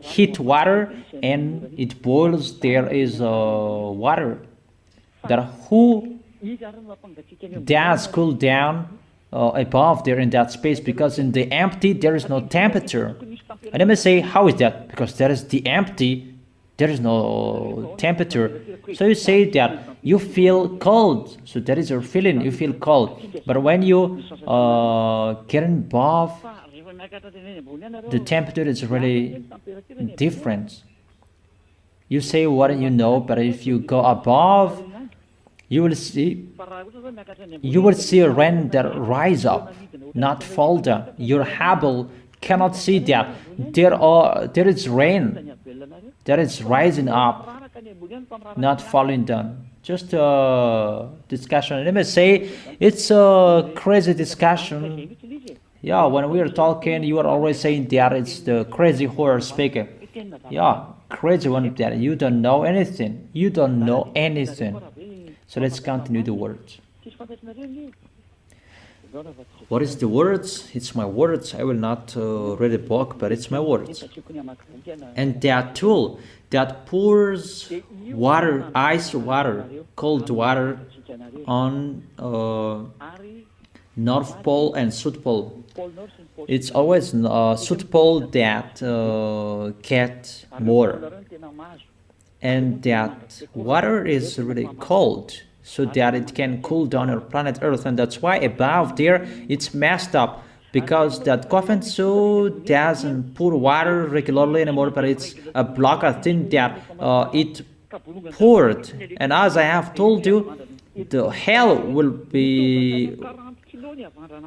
heat water and it boils, there is water that who does cool down above there in that space, because in the empty there is no temperature. And let me say, how is that? Because there is the empty, there is no temperature. So you say that you feel cold, so that is your feeling, you feel cold. But when you get above, the temperature is really different. You say what you know, but if you go above, you will see a rain that rise up, not fall down. Your Hubble cannot see that. There is rain that is rising up, not falling down. Just a discussion. Let me say, it's a crazy discussion. Yeah, when we are talking, you are always saying that it's the crazy horror speaker. Yeah, crazy one that you don't know anything. You don't know anything. So let's continue the words. What is the words? It's my words. I will not read a book, but it's my words. And that tool that pours water, ice water, cold water on North Pole and South Pole. It's always South Pole that get more. And that water is really cold, so that it can cool down our planet Earth. And that's why above there it's messed up, because that Quafenso doesn't pour water regularly anymore, but it's a block of thing that it poured. And as I have told you, the hell will be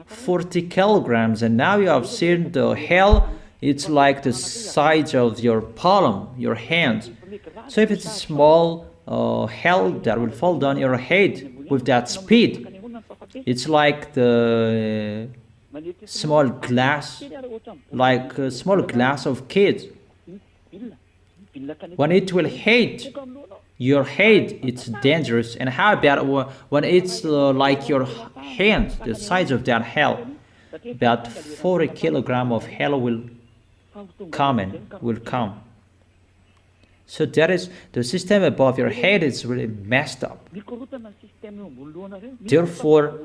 40 kilograms, and now you have seen the hell, it's like the size of your palm, your hand. So if it's a small hell that will fall down your head with that speed, it's like the small glass, like a small glass of kids. When it will hit your head, it's dangerous. And how about when it's like your hand, the size of that hell? About 40 kilograms of hell will come. So that is the system above your head is really messed up. Therefore,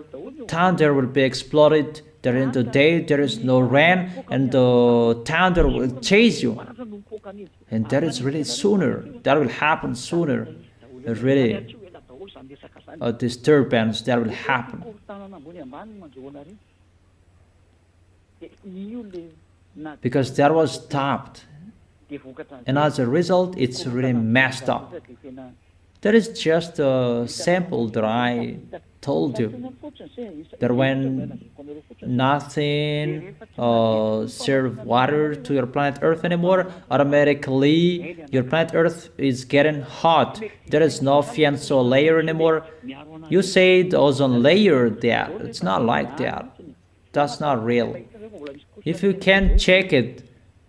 thunder will be exploded. During the day there is no rain, and the thunder will chase you. And that is really sooner. That will happen sooner. Really, a disturbance that will happen. Because that was stopped. And as a result, it's really messed up. That is just a sample that I told you. That when nothing serves water to your planet Earth anymore, automatically your planet Earth is getting hot. There is no fianso layer anymore. You say the ozone layer there. It's not like that. That's not real. If you can check it,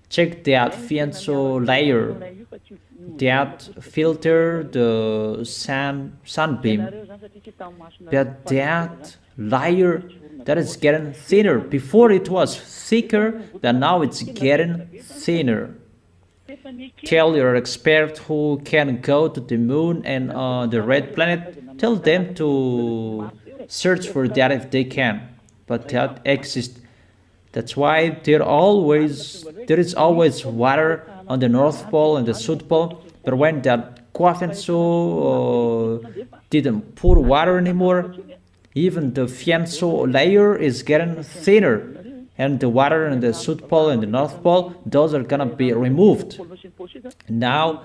check that fianso layer that filter the sunbeam. But that layer that is getting thinner. Before it was thicker, but now it's getting thinner. Tell your expert who can go to the moon and the red planet, tell them to search for that if they can. But that exists. That's why there is always water on the North Pole and the South Pole. But when that Quafenso didn't pour water anymore, even the fianso layer is getting thinner. and the water in the South Pole and the North Pole, those are gonna be removed. Now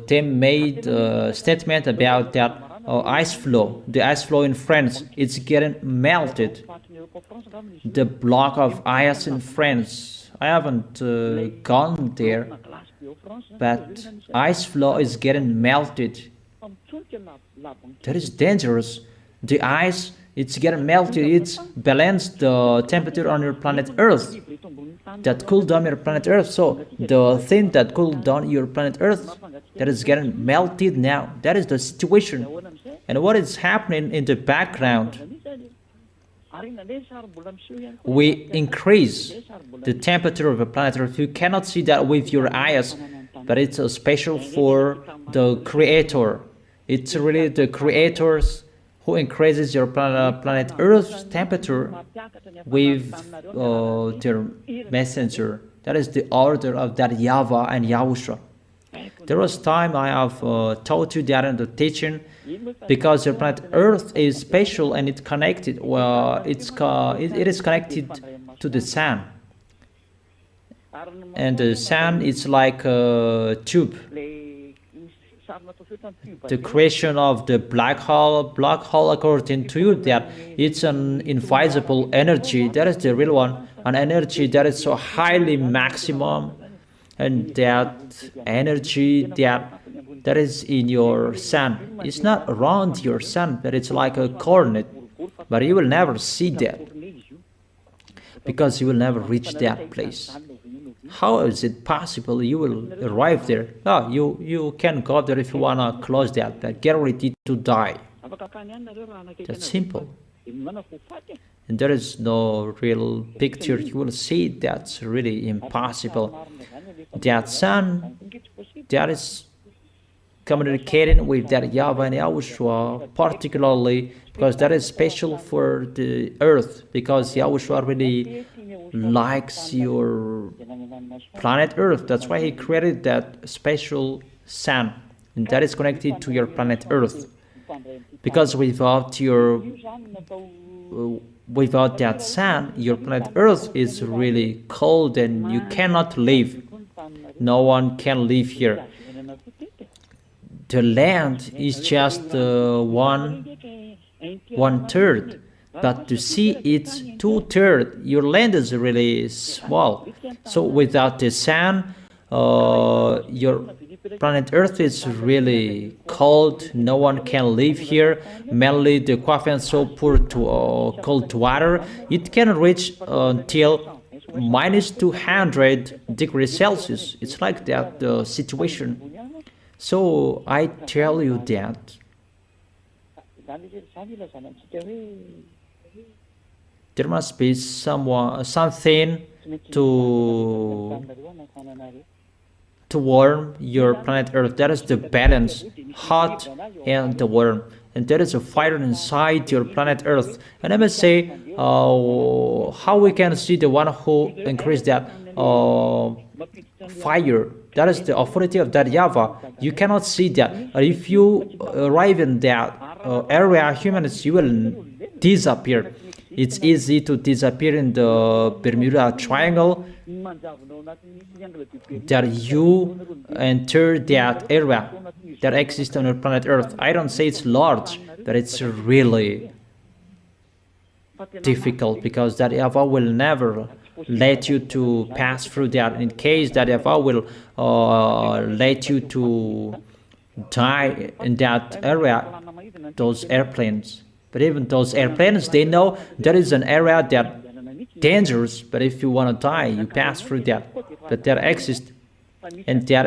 they made a statement about that ice flow. The ice flow in France, it's getting melted. The block of ice in France, I haven't gone there, but ice flow is getting melted. That is dangerous. The ice, it's getting melted. It's balanced the temperature on your planet Earth, that cool down your planet Earth. So the thing that cooled down your planet Earth, that is getting melted now. That is the situation. And what is happening in the background? We increase the temperature of the planet Earth. You cannot see that with your eyes, but it's special for the Creator. It's really the Creators who increases your planet Earth's temperature with their messenger. That is the order of that YAHVAH and YAHOSHUA. There was time I have taught you that in the teaching, because your planet Earth is special and it's connected. Well, it is connected to the sun, and the sun is like a tube. The creation of the black hole, according to you, that it's an invisible energy. That is the real one, an energy that is so highly maximum, and that energy that is in your sun, it's not around your sun, but it's like a coordinate. But you will never see that, because you will never reach that place. How is it possible you will arrive there? No, you can go there if you want to close that, but get ready to die. That's simple. And there is no real picture you will see. That's really impossible. That sun, that is communicating with that YAHVAH and YAHOSHUA, particularly because that is special for the earth, because YAHOSHUA really likes your planet Earth. That's why he created that special sun, and that is connected to your planet Earth. Because without that sun, your planet Earth is really cold and you cannot live. No one can live here. The land is just one third, but to see it's 2/3. Your land is really small. So without the sun, your planet Earth is really cold. No one can live here. Mainly the coffin is so poor to cold water. It can reach until -200 degrees Celsius. It's like that the situation. So I tell you that there must be something to warm your planet Earth. That is the balance, hot and the warm. And there is a fire inside your planet Earth. And I must say, how we can see the one who increased that fire? That is the authority of that YAHVAH. You cannot see that. If you arrive in that area, humans, you will disappear. It's easy to disappear in the Bermuda Triangle, that you enter that area that exists on your planet Earth. I don't say it's large, but it's really difficult, because that YAHVAH will never let you to pass through that. In case that YAHVAH will let you to die in that area, those airplanes. But even those airplanes, they know there is an area that dangerous, but if you want to die, you pass through that. But that exists, and that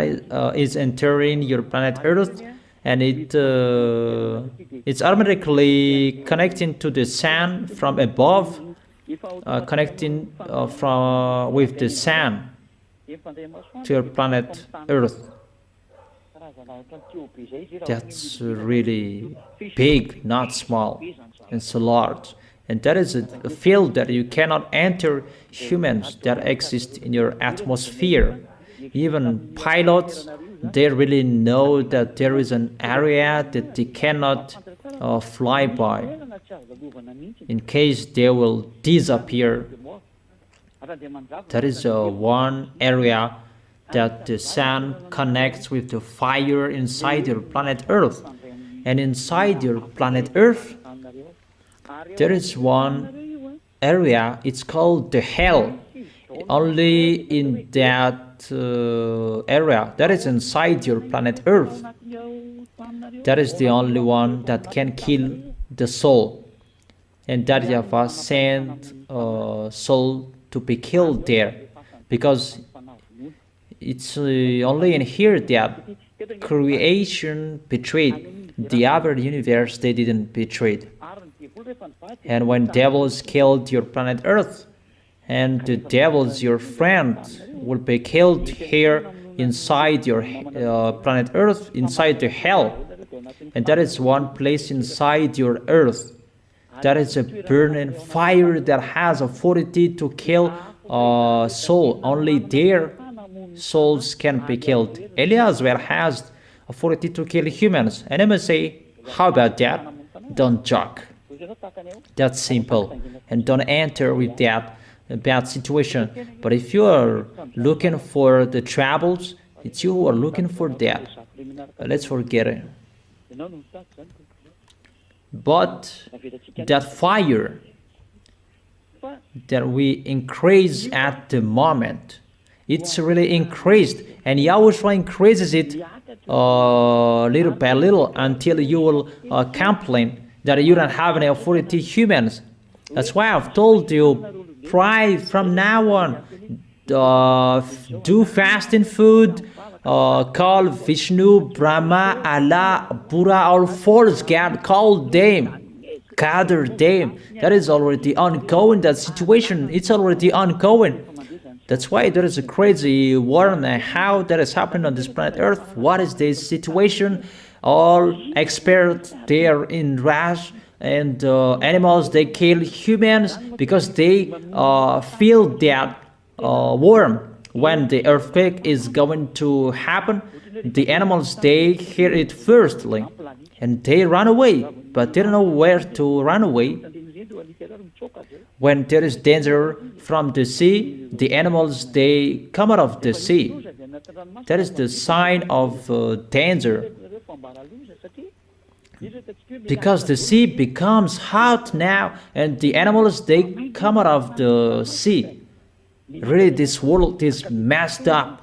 is entering your planet Earth, and it's automatically connecting to the sun from above, connecting with the sun to your planet Earth. That's really big, not small. It's large. And that is a field that you cannot enter humans that exist in your atmosphere. Even pilots, they really know that there is an area that they cannot fly by, in case they will disappear That is one area that the sun connects with the fire inside your planet Earth. And inside your planet Earth, there is one area, it's called the hell. Only in that area, that is inside your planet Earth, that is the only one that can kill the soul. And that YAHVAH sent soul to be killed there, because it's only in here that creation betrayed. The other universe, they didn't betray. And when devils killed your planet Earth, and the devils, your friend, will be killed here inside your planet Earth, inside the hell. And that is one place inside your Earth. That is a burning fire that has authority to kill soul. Only there souls can be killed. Eliah as well has authority to kill humans. And I must say, how about that? Don't joke. That's simple. And don't enter with that bad situation. But if you are looking for the troubles, it's you who are looking for that. Let's forget it. But that fire that we increase at the moment, it's really increased, and Yahushua increases it little by little until you will complain that you don't have any authority humans. That's why I've told you, pray from now on, do fasting food, call Vishnu, Brahma, Allah, Buddha, or false God, call them, gather them. That is already ongoing, that situation, it's already ongoing. That's why there is a crazy war on how that is happening on this planet Earth. What is this situation? All experts there in rush, and animals, they kill humans because they feel that warm. When the earthquake is going to happen, the animals, they hear it firstly, and they run away, but they don't know where to run away. When there is danger from the sea, the animals, they come out of the sea. That is the sign of danger. Because the sea becomes hot now, and the animals, they come out of the sea. Really, this world is messed up,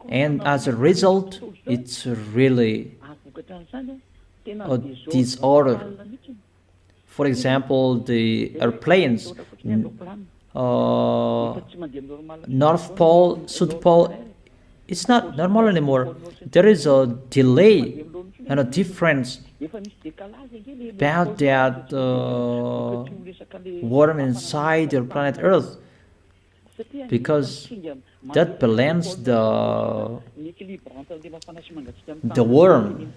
and as a result, it's really a disorder. For example, the airplanes, North Pole, South Pole, it's not normal anymore. There is a delay and a difference about that warm inside your planet Earth, because that balance the warm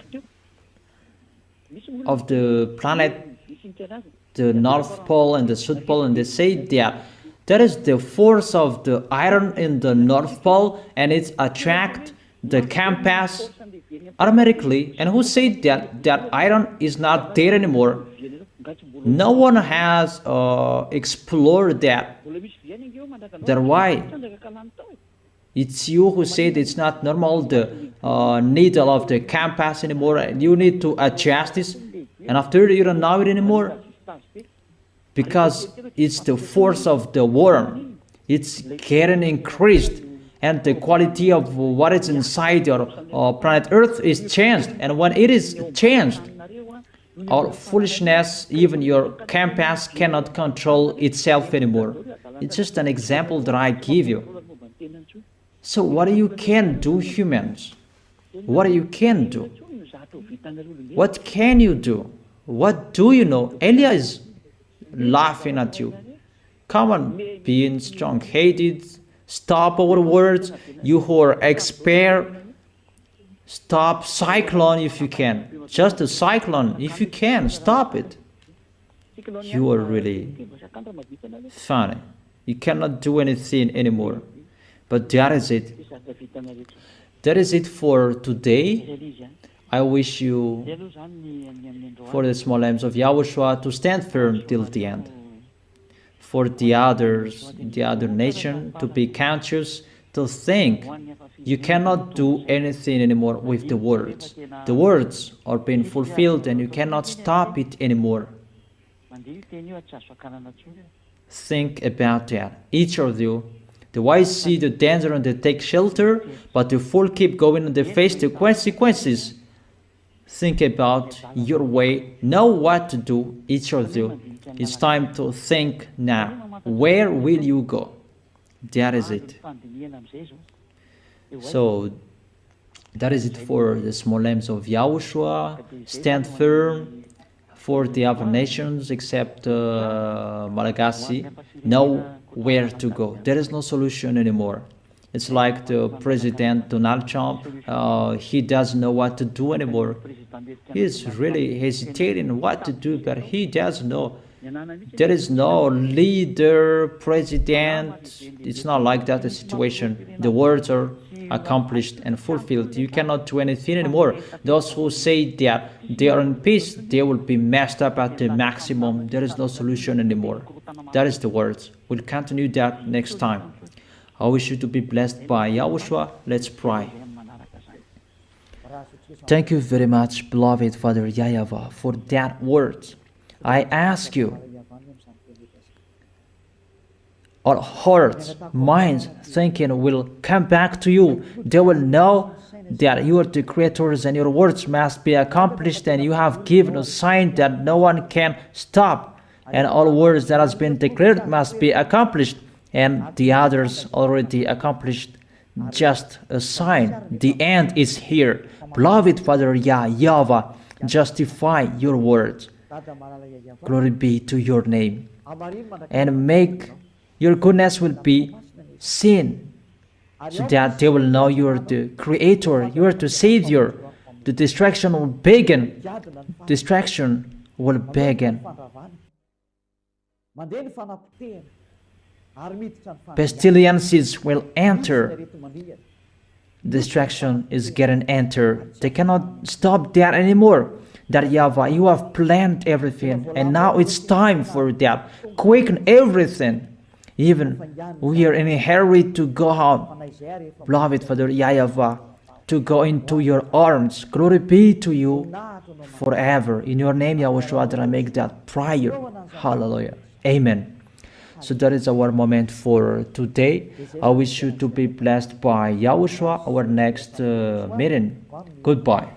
of the planet, the North Pole and the South Pole, and they say that there is the force of the iron in the North Pole, and it attracts the compass automatically. And who said that that iron is not there anymore? No one has explored that. That's why it's you who said it's not normal, the needle of the compass anymore, and you need to adjust this, and after you don't know it anymore, because it's the force of the worm. It's getting increased, and the quality of what is inside your planet Earth is changed. And when it is changed, all foolishness, even your compass cannot control itself anymore. It's just an example that I give you. So what you can do, humans? What you can do? What can you do? What do you know? Elia is laughing at you. Come on, being strong-headed, stop our words. You who are expert, stop cyclone if you can. Just a cyclone, if you can, stop it. You are really funny. You cannot do anything anymore. But that is it. That is it for today. I wish you, for the small lambs of Yahushua, to stand firm till the end. for the other nation to be conscious, to think. You cannot do anything anymore with the words. The words are being fulfilled and you cannot stop it anymore. Think about that. Each of you, the wise see the danger and they take shelter, but the fool keep going and they face the consequences. Think about your way, know what to do, each of you. It's time to think now. Where will you go? That is it. So, that is it for the small names of Yahushua. Stand firm for the other nations except Malagasy. Know where to go. There is no solution anymore. It's like the President Donald Trump. He doesn't know what to do anymore. He's really hesitating what to do, but he doesn't know. There is no leader, president. It's not like that the situation. The words are accomplished and fulfilled. You cannot do anything anymore. Those who say that they are in peace, they will be messed up at the maximum. There is no solution anymore. That is the words. We'll continue that next time. I wish you to be blessed by Yahushua. Let's pray. Thank you very much, beloved Father YAHVAH, for that word. I ask you, our hearts, minds, thinking will come back to you. They will know that you are the creators and your words must be accomplished, and you have given a sign that no one can stop. And all words that has been declared must be accomplished, and the others already accomplished. Just a sign. The end is here. Beloved Father YAHVAH, justify your words. Glory be to your name. And make your goodness will be seen, so that they will know you are the creator, you are the savior. The distraction will begin. Distraction will begin. Pestilences will enter. Distraction is getting entered. They cannot stop that anymore. That YAHVAH, you have planned everything, and now it's time for that. Quicken everything. Even we are in a hurry to go out. Beloved Father YAHVAH, to go into your arms. Glory be to you forever. In your name, Yahushua, that I make that prayer. Hallelujah. Amen. So that is our moment for today. I wish you to be blessed by Yahushua. Our next meeting. Goodbye.